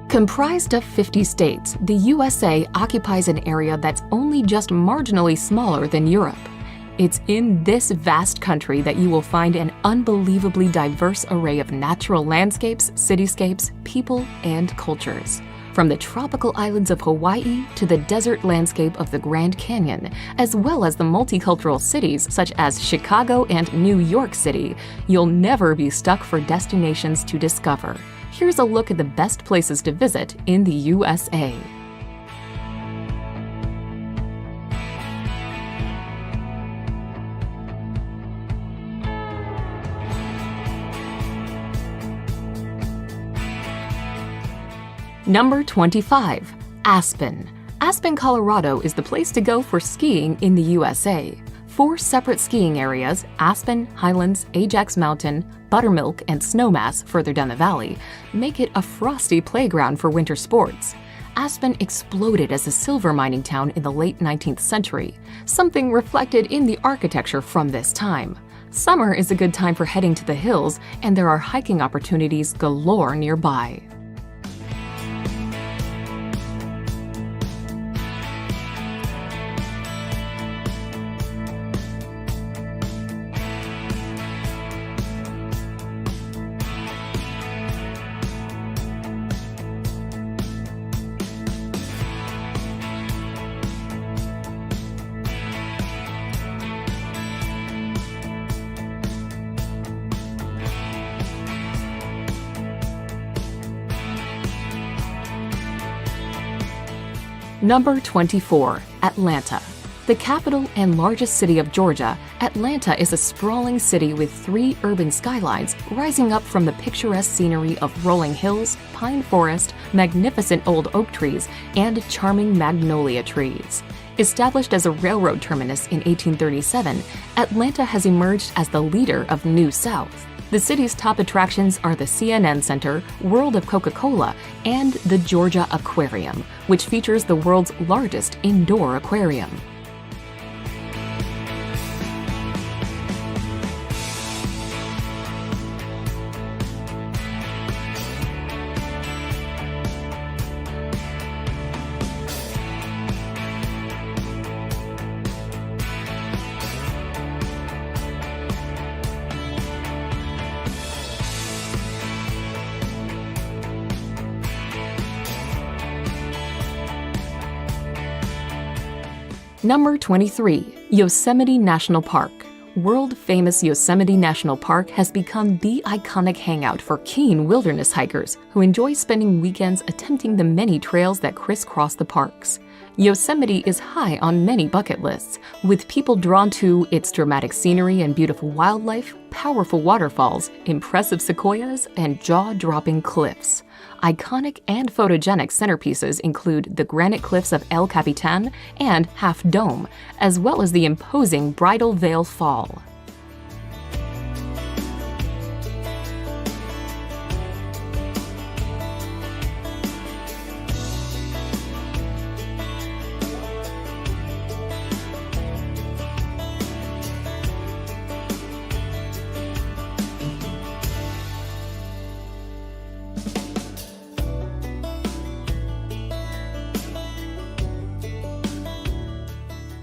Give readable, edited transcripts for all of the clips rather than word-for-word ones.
Comprised of 50 states, the USA occupies an area that's only just marginally smaller than Europe. It's in this vast country that you will find an unbelievably diverse array of natural landscapes, cityscapes, people, and cultures. From the tropical islands of Hawaii to the desert landscape of the Grand Canyon, as well as the multicultural cities such as Chicago and New York City, you'll never be stuck for destinations to discover. Here's a look at the best places to visit in the USA. Number 25. Aspen. Aspen, Colorado is the place to go for skiing in the USA. 4 separate skiing areas, Aspen, Highlands, Ajax Mountain, Buttermilk, and Snowmass further down the valley, make it a frosty playground for winter sports. Aspen exploded as a silver mining town in the late 19th century, something reflected in the architecture from this time. Summer is a good time for heading to the hills, and there are hiking opportunities galore nearby. Number 24. Atlanta. The capital and largest city of Georgia, Atlanta is a sprawling city with 3 urban skylines rising up from the picturesque scenery of rolling hills, pine forest, magnificent old oak trees, and charming magnolia trees. Established as a railroad terminus in 1837, Atlanta has emerged as the leader of New South. The city's top attractions are the CNN Center, World of Coca-Cola, and the Georgia Aquarium, which features the world's largest indoor aquarium. Number 23. Yosemite National Park. World-famous Yosemite National Park has become the iconic hangout for keen wilderness hikers who enjoy spending weekends attempting the many trails that crisscross the parks. Yosemite is high on many bucket lists, with people drawn to its dramatic scenery and beautiful wildlife, powerful waterfalls, impressive sequoias, and jaw-dropping cliffs. Iconic and photogenic centerpieces include the granite cliffs of El Capitan and Half Dome, as well as the imposing Bridal Veil Fall.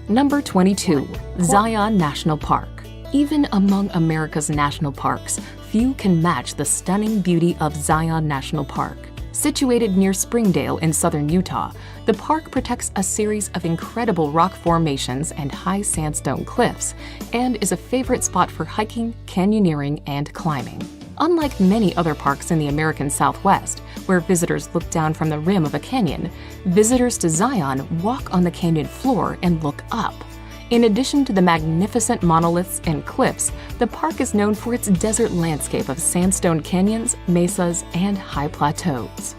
Number 22. Zion National Park. Even among America's national parks, few can match the stunning beauty of Zion National Park. Situated near Springdale in southern Utah, the park protects a series of incredible rock formations and high sandstone cliffs, and is a favorite spot for hiking, canyoneering, and climbing. Unlike many other parks in the American Southwest, where visitors look down from the rim of a canyon, visitors to Zion walk on the canyon floor and look up. In addition to the magnificent monoliths and cliffs, the park is known for its desert landscape of sandstone canyons, mesas, and high plateaus.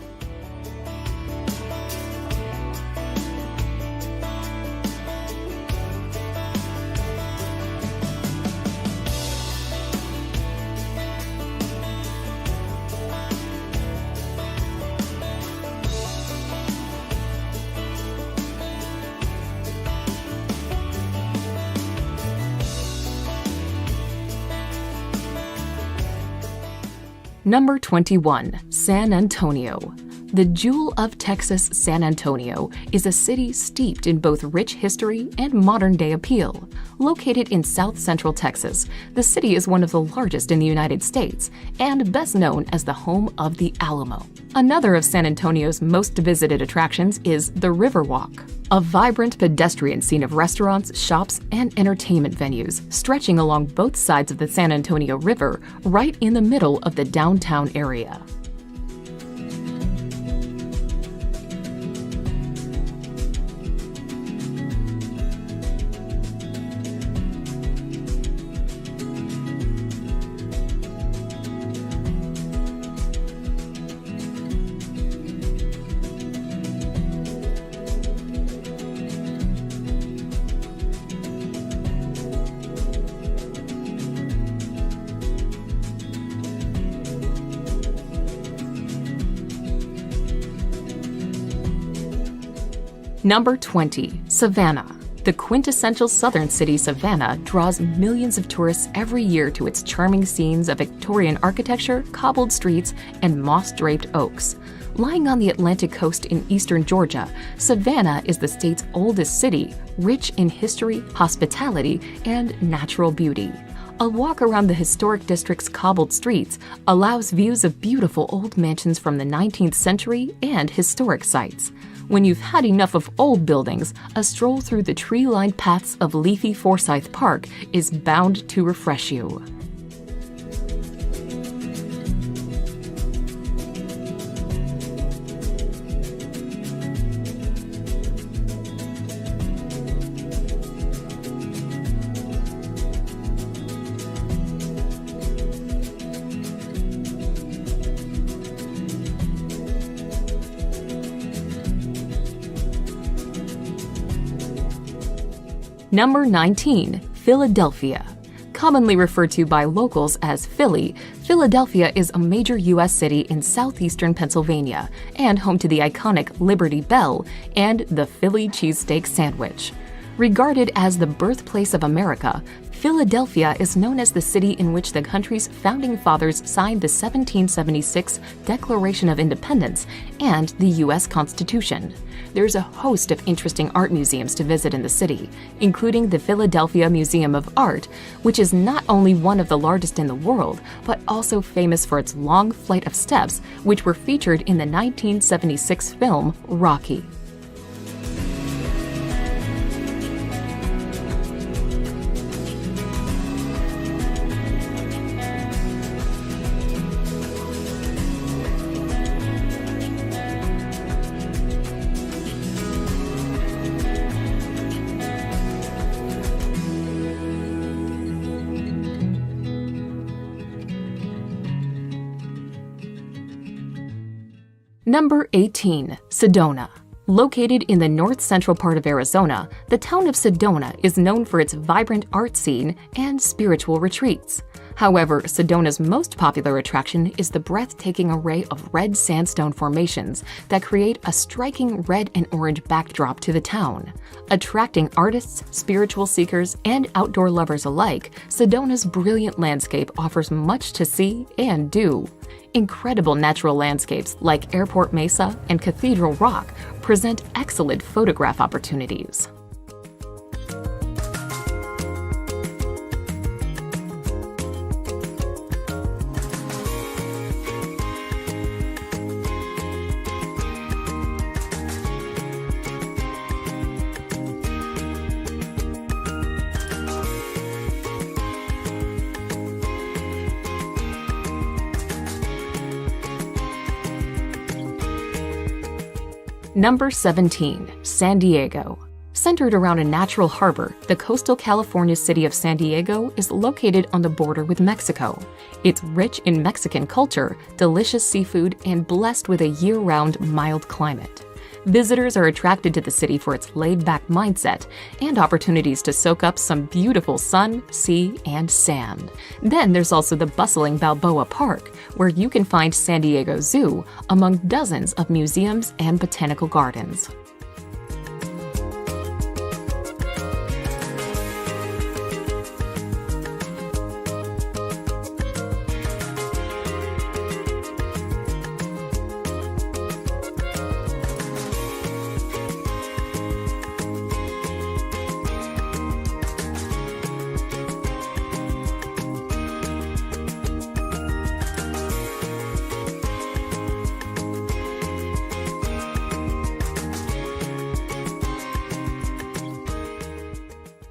Number 21. San Antonio. The jewel of Texas, San Antonio, is a city steeped in both rich history and modern-day appeal. Located in south-central Texas, the city is one of the largest in the United States and best known as the home of the Alamo. Another of San Antonio's most visited attractions is the Riverwalk, a vibrant pedestrian scene of restaurants, shops, and entertainment venues stretching along both sides of the San Antonio River right in the middle of the downtown area. Number 20. Savannah. The quintessential southern city Savannah draws millions of tourists every year to its charming scenes of Victorian architecture, cobbled streets, and moss-draped oaks. Lying on the Atlantic coast in eastern Georgia, Savannah is the state's oldest city, rich in history, hospitality, and natural beauty. A walk around the historic district's cobbled streets allows views of beautiful old mansions from the 19th century and historic sites. When you've had enough of old buildings, a stroll through the tree-lined paths of leafy Forsyth Park is bound to refresh you. Number 19. Philadelphia. Commonly referred to by locals as Philly, Philadelphia is a major U.S. city in southeastern Pennsylvania and home to the iconic Liberty Bell and the Philly cheesesteak sandwich. Regarded as the birthplace of America, Philadelphia is known as the city in which the country's founding fathers signed the 1776 Declaration of Independence and the U.S. Constitution. There's a host of interesting art museums to visit in the city, including the Philadelphia Museum of Art, which is not only one of the largest in the world, but also famous for its long flight of steps, which were featured in the 1976 film Rocky. Number 18. Sedona. Located in the north-central part of Arizona, the town of Sedona is known for its vibrant art scene and spiritual retreats. However, Sedona's most popular attraction is the breathtaking array of red sandstone formations that create a striking red and orange backdrop to the town. Attracting artists, spiritual seekers, and outdoor lovers alike, Sedona's brilliant landscape offers much to see and do. Incredible natural landscapes like Airport Mesa and Cathedral Rock present excellent photograph opportunities. Number 17. San Diego. Centered around a natural harbor, the coastal California city of San Diego is located on the border with Mexico. It's rich in Mexican culture, delicious seafood, and blessed with a year-round mild climate. Visitors are attracted to the city for its laid-back mindset and opportunities to soak up some beautiful sun, sea, and sand. Then there's also the bustling Balboa Park, where you can find San Diego Zoo among dozens of museums and botanical gardens.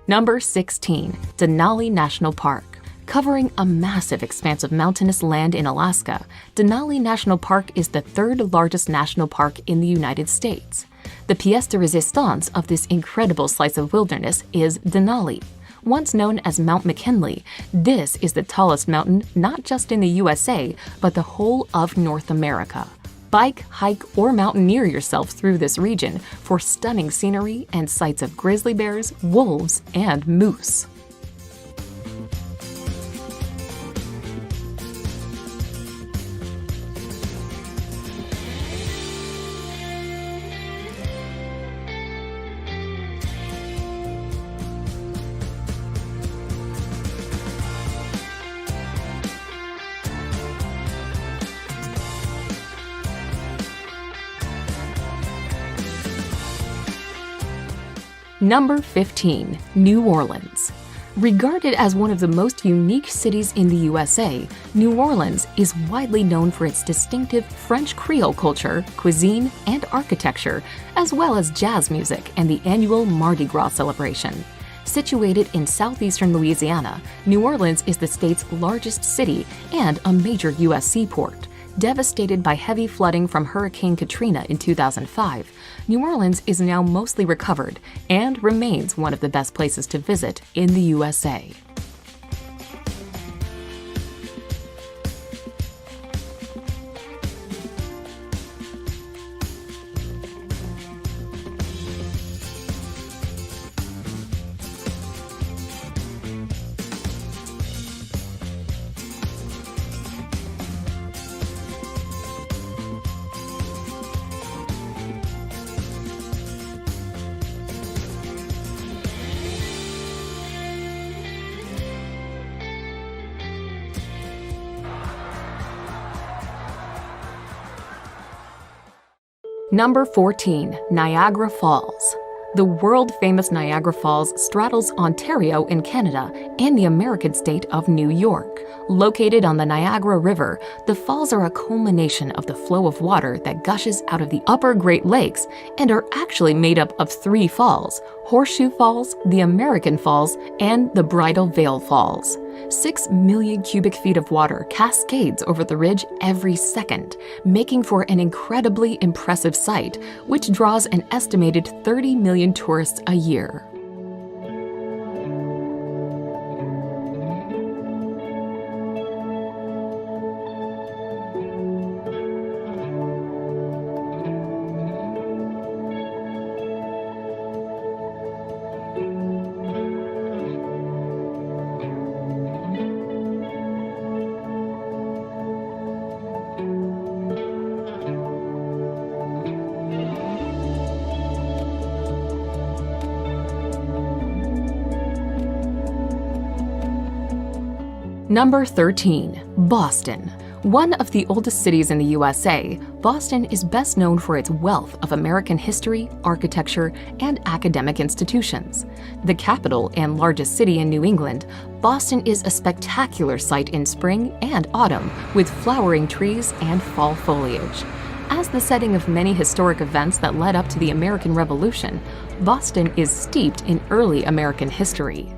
Number 16. Denali National Park. Covering a massive expanse of mountainous land in Alaska, Denali National Park is the third largest national park in the United States. The pièce de résistance of this incredible slice of wilderness is Denali. Once known as Mount McKinley, this is the tallest mountain not just in the USA, but the whole of North America. Bike, hike, or mountaineer yourself through this region for stunning scenery and sights of grizzly bears, wolves, and moose. Number 15. New Orleans. Regarded as one of the most unique cities in the USA, New Orleans is widely known for its distinctive French Creole culture, cuisine, and architecture, as well as jazz music and the annual Mardi Gras celebration. Situated in southeastern Louisiana, New Orleans is the state's largest city and a major U.S. seaport. Devastated by heavy flooding from Hurricane Katrina in 2005, New Orleans is now mostly recovered and remains one of the best places to visit in the USA. Number 14. Niagara Falls. The world-famous Niagara Falls straddles Ontario in Canada and the American state of New York. Located on the Niagara River, the falls are a culmination of the flow of water that gushes out of the upper Great Lakes and are actually made up of 3 falls: Horseshoe Falls, the American Falls, and the Bridal Veil Falls. 6 million cubic feet of water cascades over the ridge every second, making for an incredibly impressive sight, which draws an estimated 30 million tourists a year. Number 13. Boston. One of the oldest cities in the USA, Boston is best known for its wealth of American history, architecture, and academic institutions. The capital and largest city in New England, Boston is a spectacular sight in spring and autumn with flowering trees and fall foliage. As the setting of many historic events that led up to the American Revolution, Boston is steeped in early American history.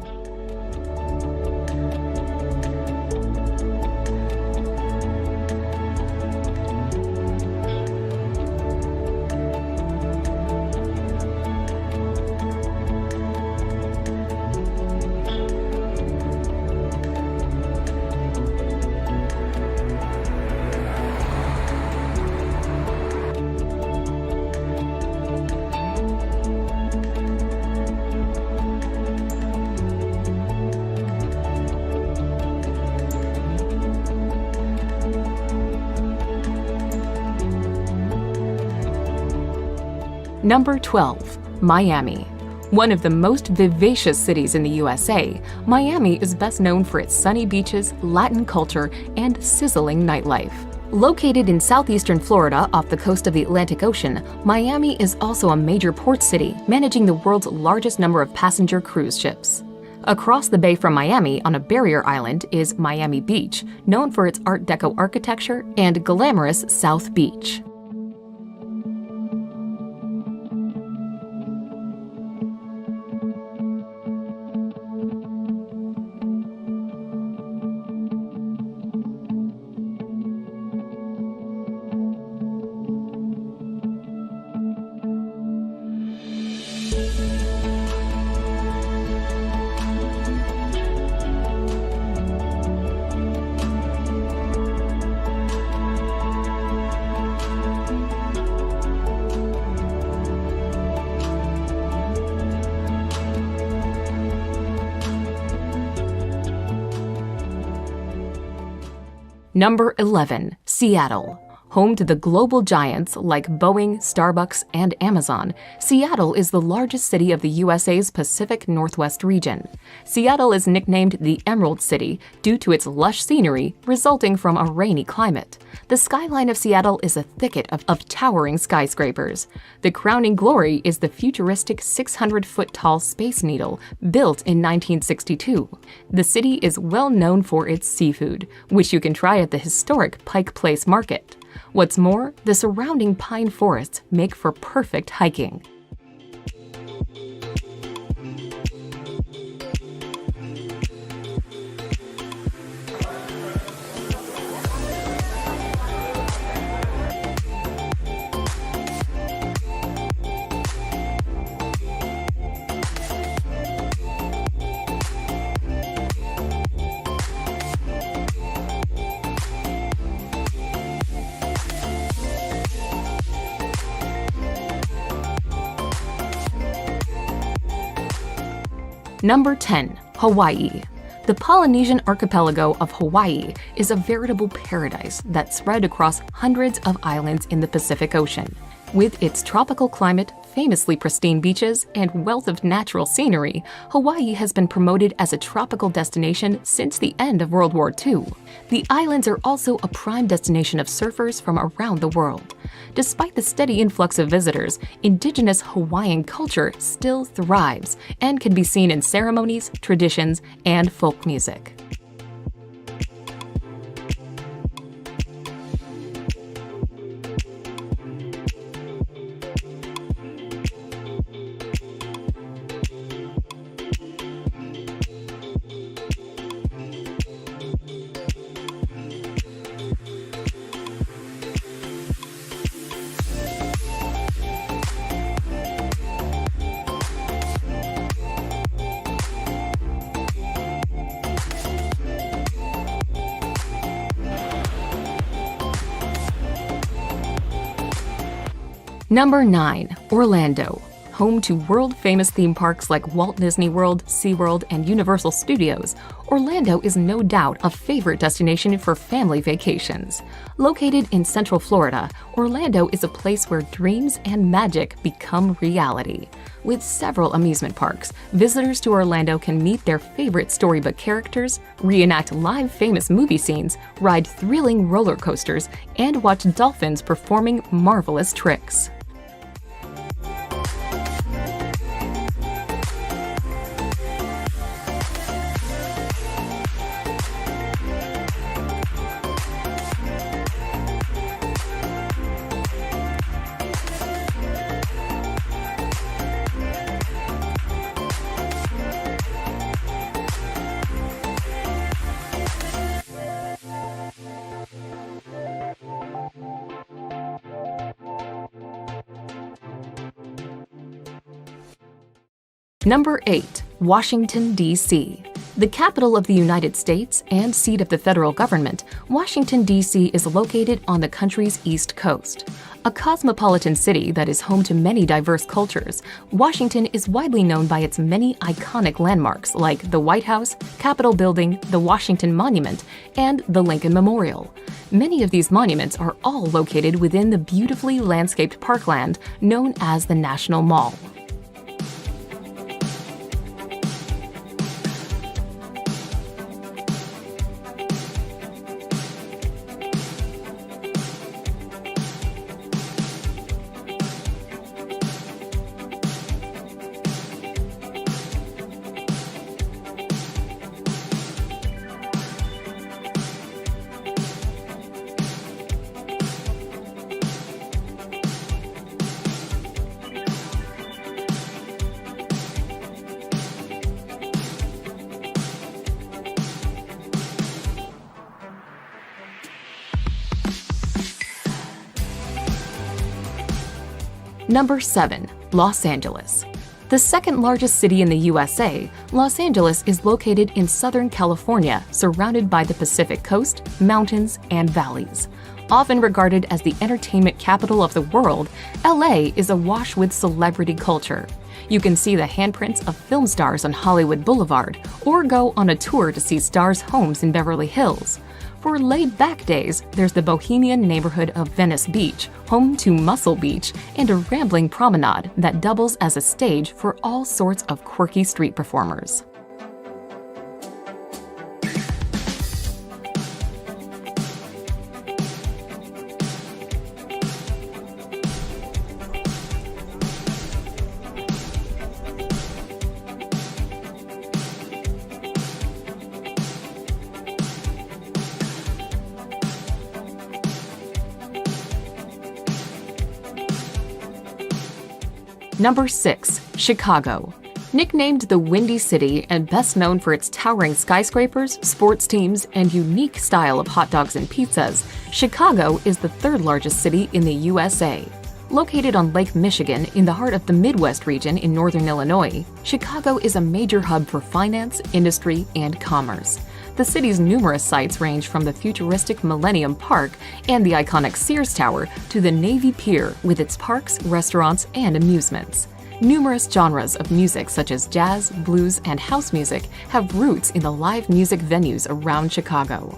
Number 12. Miami. One of the most vivacious cities in the USA, Miami is best known for its sunny beaches, Latin culture, and sizzling nightlife. Located in southeastern Florida off the coast of the Atlantic Ocean, Miami is also a major port city, managing the world's largest number of passenger cruise ships. Across the bay from Miami on a barrier island is Miami Beach, known for its Art Deco architecture and glamorous South Beach. Number 11. Seattle. Home to the global giants like Boeing, Starbucks, and Amazon, Seattle is the largest city of the USA's Pacific Northwest region. Seattle is nicknamed the Emerald City due to its lush scenery resulting from a rainy climate. The skyline of Seattle is a thicket of towering skyscrapers. The crowning glory is the futuristic 600-foot-tall Space Needle, built in 1962. The city is well known for its seafood, which you can try at the historic Pike Place Market. What's more, the surrounding pine forests make for perfect hiking. Number 10. Hawaii. The Polynesian archipelago of Hawaii is a veritable paradise that spread across hundreds of islands in the Pacific Ocean. With its tropical climate, famously pristine beaches, and wealth of natural scenery, Hawaii has been promoted as a tropical destination since the end of World War II. The islands are also a prime destination of surfers from around the world. Despite the steady influx of visitors, indigenous Hawaiian culture still thrives and can be seen in ceremonies, traditions, and folk music. Number 9. Orlando. Home to world-famous theme parks like Walt Disney World, SeaWorld, and Universal Studios, Orlando is no doubt a favorite destination for family vacations. Located in Central Florida, Orlando is a place where dreams and magic become reality. With several amusement parks, visitors to Orlando can meet their favorite storybook characters, reenact live famous movie scenes, ride thrilling roller coasters, and watch dolphins performing marvelous tricks. Number 8. Washington, D.C. The capital of the United States and seat of the federal government, Washington, D.C. is located on the country's East Coast. A cosmopolitan city that is home to many diverse cultures, Washington is widely known by its many iconic landmarks like the White House, Capitol Building, the Washington Monument, and the Lincoln Memorial. Many of these monuments are all located within the beautifully landscaped parkland known as the National Mall. Number 7. Los Angeles. The second largest city in the USA, Los Angeles is located in Southern California, surrounded by the Pacific Coast, mountains, and valleys. Often regarded as the entertainment capital of the world, LA is awash with celebrity culture. You can see the handprints of film stars on Hollywood Boulevard, or go on a tour to see stars' homes in Beverly Hills. For laid-back days, there's the bohemian neighborhood of Venice Beach, home to Muscle Beach, and a rambling promenade that doubles as a stage for all sorts of quirky street performers. Number 6. Chicago. Nicknamed the Windy City and best known for its towering skyscrapers, sports teams, and unique style of hot dogs and pizzas, Chicago is the third largest city in the USA. Located on Lake Michigan in the heart of the Midwest region in northern Illinois, Chicago is a major hub for finance, industry, and commerce. The city's numerous sites range from the futuristic Millennium Park and the iconic Sears Tower to the Navy Pier with its parks, restaurants, and amusements. Numerous genres of music such as jazz, blues, and house music have roots in the live music venues around Chicago.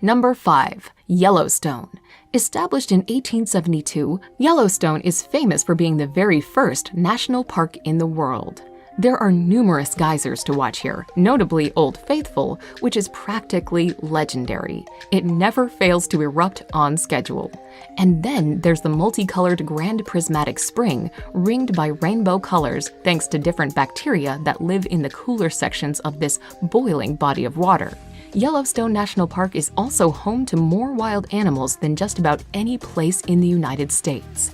Number 5. Yellowstone. Established in 1872, Yellowstone is famous for being the very first national park in the world. There are numerous geysers to watch here, notably Old Faithful, which is practically legendary. It never fails to erupt on schedule. And then there's the multicolored Grand Prismatic Spring, ringed by rainbow colors thanks to different bacteria that live in the cooler sections of this boiling body of water. Yellowstone National Park is also home to more wild animals than just about any place in the United States.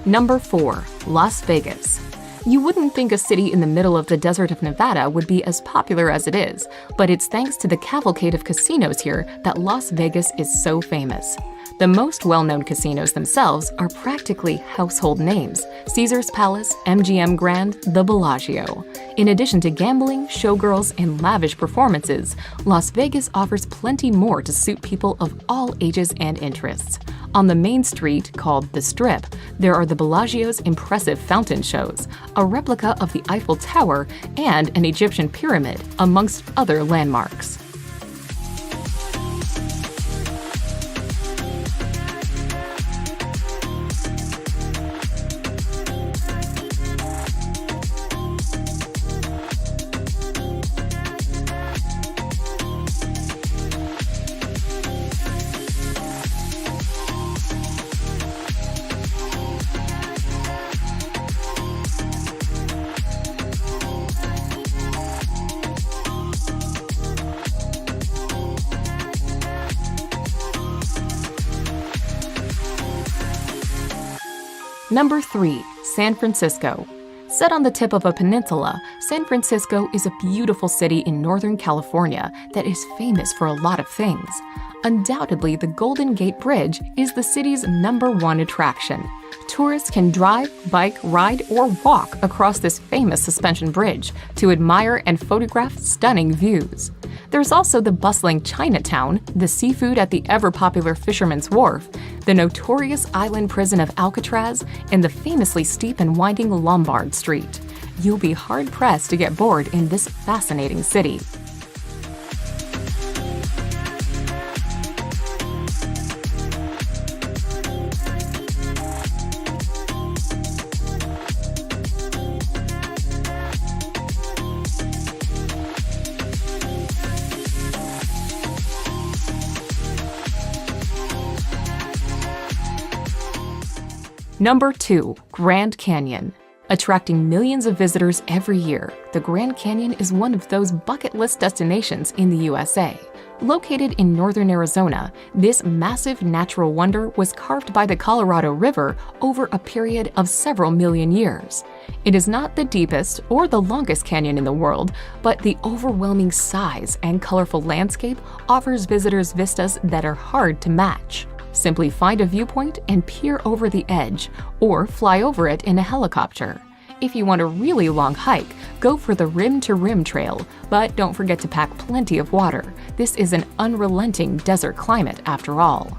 Number 4. Las Vegas. You wouldn't think a city in the middle of the desert of Nevada would be as popular as it is, but it's thanks to the cavalcade of casinos here that Las Vegas is so famous. The most well-known casinos themselves are practically household names: Caesar's Palace, MGM Grand, the Bellagio. In addition to gambling, showgirls, and lavish performances, Las Vegas offers plenty more to suit people of all ages and interests. On the main street, called the Strip, there are the Bellagio's impressive fountain shows, a replica of the Eiffel Tower, and an Egyptian pyramid, amongst other landmarks. Number 3. San Francisco. Set on the tip of a peninsula, San Francisco is a beautiful city in Northern California that is famous for a lot of things. Undoubtedly, the Golden Gate Bridge is the city's #1 attraction. Tourists can drive, bike, ride, or walk across this famous suspension bridge to admire and photograph stunning views. There's also the bustling Chinatown, the seafood at the ever-popular Fisherman's Wharf, the notorious island prison of Alcatraz, and the famously steep and winding Lombard Street. You'll be hard-pressed to get bored in this fascinating city. Number 2. Grand Canyon. Attracting millions of visitors every year, the Grand Canyon is one of those bucket list destinations in the USA. Located in northern Arizona, this massive natural wonder was carved by the Colorado River over a period of several million years. It is not the deepest or the longest canyon in the world, but the overwhelming size and colorful landscape offers visitors vistas that are hard to match. Simply find a viewpoint and peer over the edge, or fly over it in a helicopter. If you want a really long hike, go for the Rim to Rim trail, but don't forget to pack plenty of water. This is an unrelenting desert climate after all.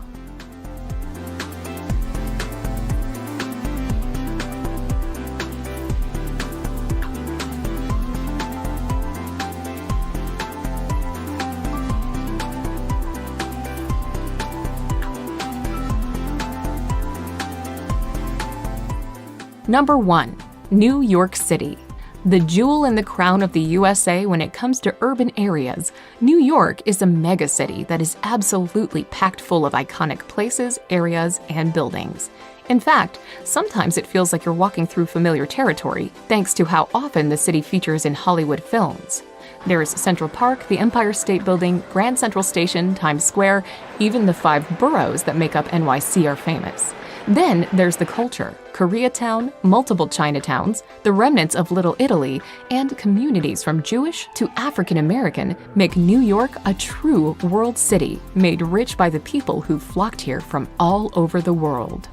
Number 1. New York City. The jewel in the crown of the USA when it comes to urban areas, New York is a megacity that is absolutely packed full of iconic places, areas, and buildings. In fact, sometimes it feels like you're walking through familiar territory, thanks to how often the city features in Hollywood films. There's Central Park, the Empire State Building, Grand Central Station, Times Square, even the 5 boroughs that make up NYC are famous. Then there's the culture. Koreatown, multiple Chinatowns, the remnants of Little Italy, and communities from Jewish to African American make New York a true world city, made rich by the people who flocked here from all over the world.